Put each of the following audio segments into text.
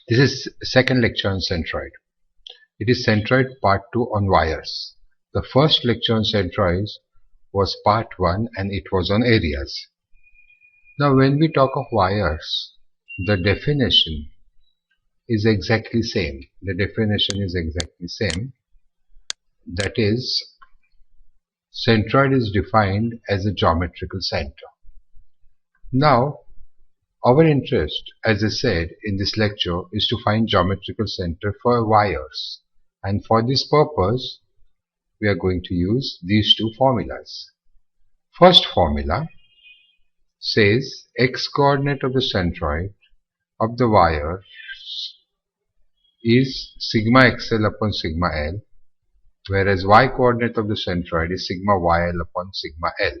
This is second lecture on centroid. It is centroid part 2 on wires. The first lecture on centroids was part 1 and it was on areas. Now when we talk of wires, the definition is exactly same. The definition is exactly same. That is, centroid is defined as a geometrical center. Now, our interest, as I said in this lecture, is to find geometrical center for wires. And for this purpose, we are going to use these two formulas. First formula says x coordinate of the centroid of the wire is sigma xl upon sigma l, whereas y coordinate of the centroid is sigma yl upon sigma l.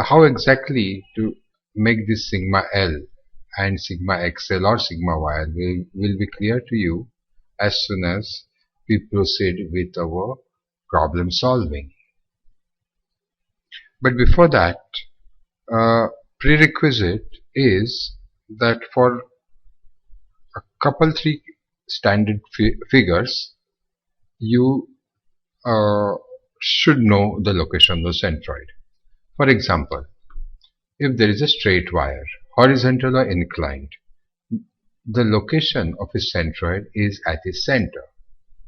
How exactly to make this sigma L and sigma XL or sigma YL will be clear to you as soon as we proceed with our problem solving. But before that, prerequisite is that for a couple three standard figures, you should know the location of the centroid. For example, if there is a straight wire, horizontal or inclined, the location of a centroid is at its center.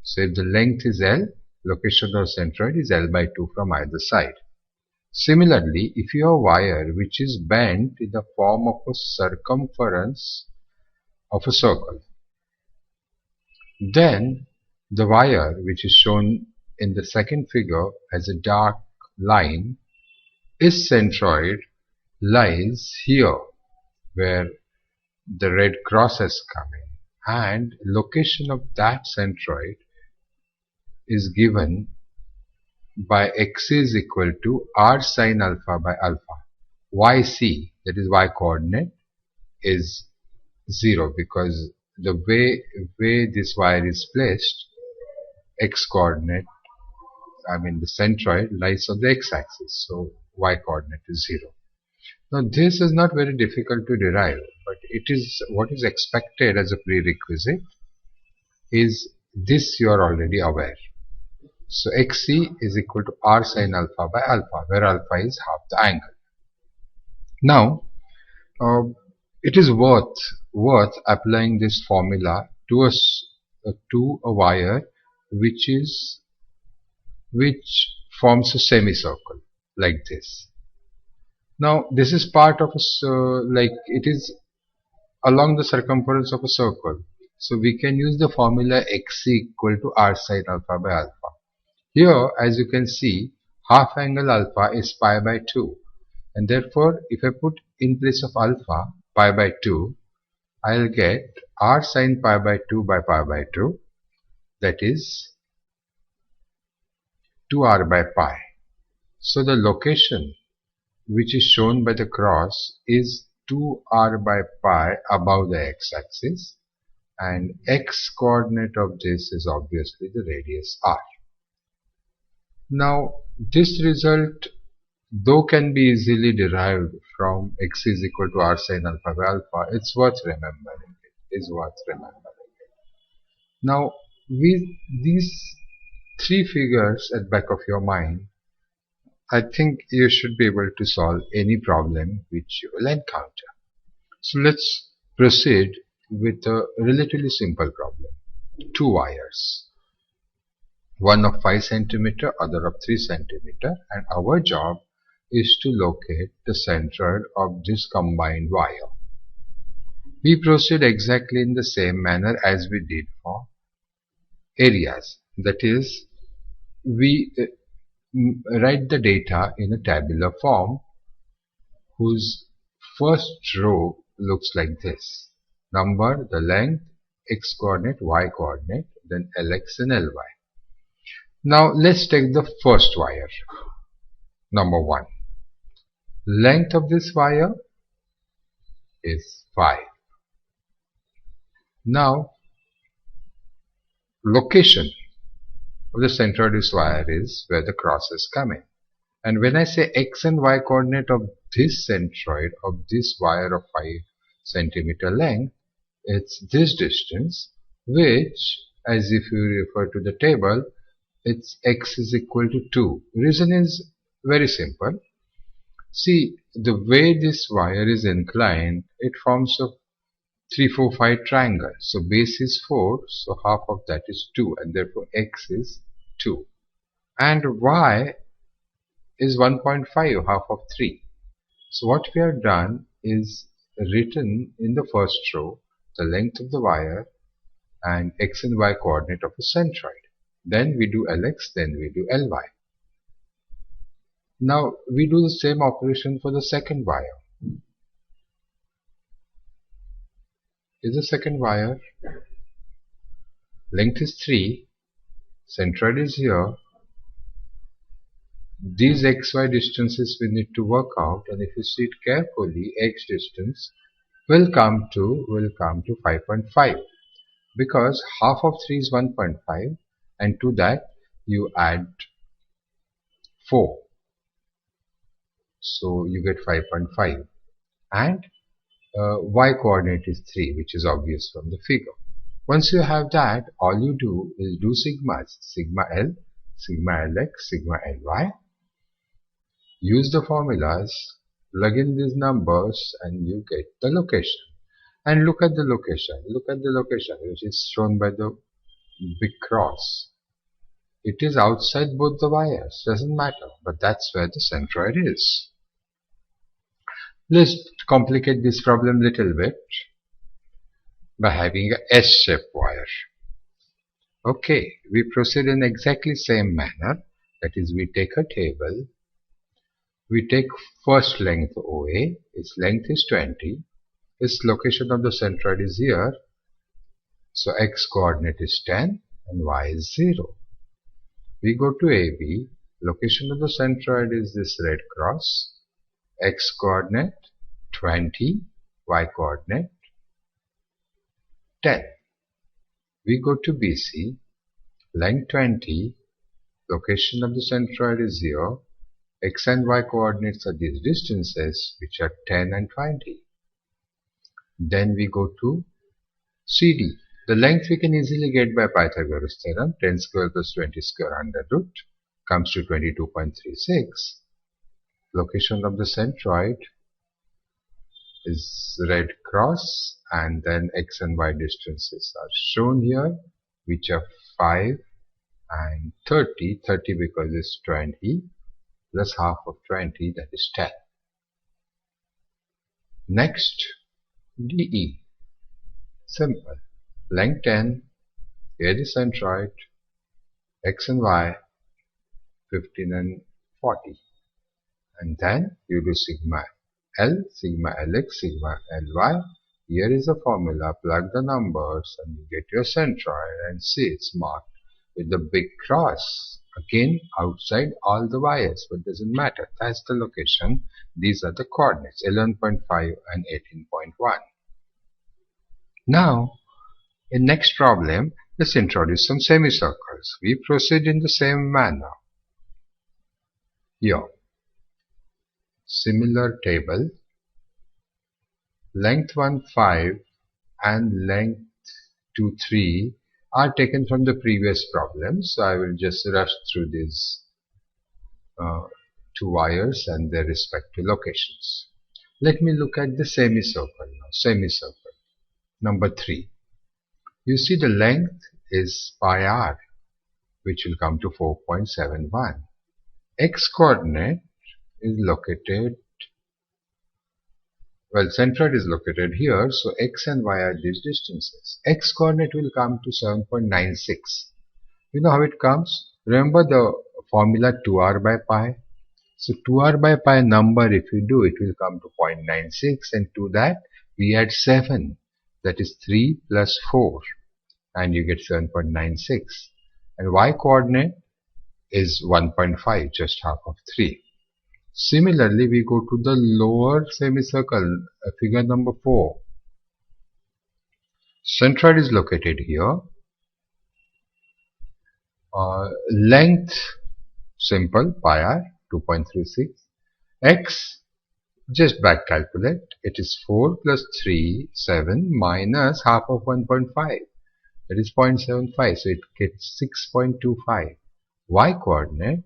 So if the length is L, location of centroid is L by 2 from either side. Similarly, if you have a wire which is bent in the form of a circumference of a circle, then the wire, which is shown in the second figure as a dark line, its centroid lies here where the red cross has come in, and location of that centroid is given by x is equal to r sin alpha by alpha. Yc, that is y coordinate, is 0 because the way this wire is placed, x coordinate, the centroid lies on the x-axis, so y coordinate is 0. Now this is not very difficult to derive, but it is what is expected as a prerequisite is this you are already aware. So xc is equal to r sin alpha by alpha, where alpha is half the angle. Now it is worth applying this formula to a wire which forms a semicircle like this. Now this is part of it is along the circumference of a circle. So we can use the formula xc equal to r sin alpha by alpha. Here, as you can see, half angle alpha is pi by 2. And therefore, if I put in place of alpha pi by 2, I'll get r sin pi by 2 by pi by 2. That is 2r by pi. So the location which is shown by the cross is 2r by pi above the x-axis, and x coordinate of this is obviously the radius r. Now this result, though can be easily derived from x is equal to r sin alpha by alpha, it's worth remembering. Now with these three figures at back of your mind, I think you should be able to solve any problem which you will encounter. So let's proceed with a relatively simple problem. Two wires, one of 5 cm, other of 3 cm, and our job is to locate the centroid of this combined wire. We proceed exactly in the same manner as we did for areas. That is, we write the data in a tabular form whose first row looks like this. Number, the length, x coordinate, y coordinate, then lx and ly. Now let's take the first wire, number 1. Length of this wire is 5. Now location of the centroid of this wire is where the crosses come in. And when I say x and y coordinate of this centroid of this wire of 5 cm length, It's this distance, which, as if you refer to the table, its x is equal to 2. Reason is very simple. See, the way this wire is inclined, it forms a 3, 4, 5 triangle. So base is 4, so half of that is 2, and therefore x is 2. And y is 1.5, half of 3. So what we have done is written in the first row the length of the wire and x and y coordinate of a centroid. Then we do Lx, then we do Ly. Now we do the same operation for the second wire. Is the second wire, length is 3, centroid is here. These xy distances we need to work out, and if you see it carefully, x distance will come to 5.5, because half of 3 is 1.5, and to that you add 4, so you get 5.5, and y coordinate is 3, which is obvious from the figure. Once you have that, all you do is do sigmas, sigma L, sigma Lx, sigma Ly. Use the formulas, plug in these numbers, and you get the location. And look at the location. Look at the location, which is shown by the big cross. It is outside both the wires. Doesn't matter, but that's where the centroid is. Let's complicate this problem a little bit by having a S-shaped wire. Okay, we proceed in exactly same manner. That is, we take a table. We take first length OA, its length is 20, its location of the centroid is here, so x coordinate is 10 and y is 0. We go to AB, location of the centroid is this red cross, x coordinate 20, y coordinate 10. We go to BC, length 20, location of the centroid is 0, x and y coordinates are these distances, which are 10 and 20. Then we go to CD. The length we can easily get by Pythagoras theorem. 10 square plus 20 square under root comes to 22.36. Location of the centroid is red cross, and then x and y distances are shown here, which are 5 and 30. 30 because it's 20. Plus half of 20, that is 10. Next, DE. Simple. Length 10, here the centroid, x and y, 15 and 40. And then you do sigma L, sigma Lx, sigma Ly. Here is the formula, plug the numbers and you get your centroid, and see it's marked with the big cross. Again, outside all the wires, but doesn't matter. That's the location. These are the coordinates, 11.5 and 18.1. Now, in next problem, let's introduce some semicircles. We proceed in the same manner. Here, similar table, length 1, 5 and length 2, 3 are taken from the previous problem, so I will just rush through these two wires and their respective locations. Let me look at the semicircle now. Semicircle number 3. You see the length is pi r, which will come to 4.71. X coordinate is located, well, centroid is located here, so x and y are these distances. X coordinate will come to 7.96. You know how it comes? Remember the formula 2r by pi? So 2r by pi number, if you do, it will come to 0.96, and to that we add 7. That is 3 plus 4, and you get 7.96. And y coordinate is 1.5, just half of 3. Similarly, we go to the lower semicircle, figure number 4. Centroid is located here. Length, simple, pi r, 2.36. X, Just back calculate. It is 4 plus 3, 7 minus half of 1.5. That is 0.75. So it gets 6.25. Y coordinate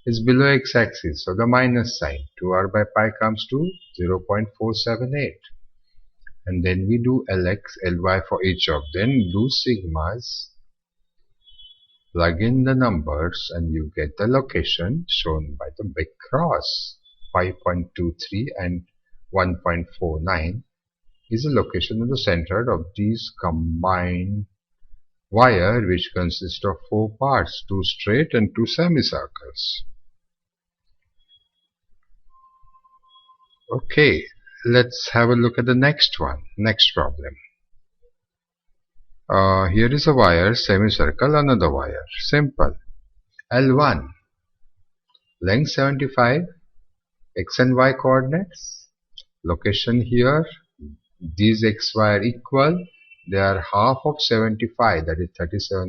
is below x-axis. So the minus sign. 2r by pi comes to 0.478. And then we do Lx, Ly for each of them. Do sigmas. Plug in the numbers and you get the location shown by the big cross. 5.23 and 1.49 is the location of the centroid of these combined wire, which consists of 4 parts, 2 straight and 2 semicircles. Okay, let's have a look at the next one, next problem. Here is a wire, semicircle, another wire. Simple. L1, length 75, x and y coordinates, location here. These x, y are equal. They are half of 75, that is 37.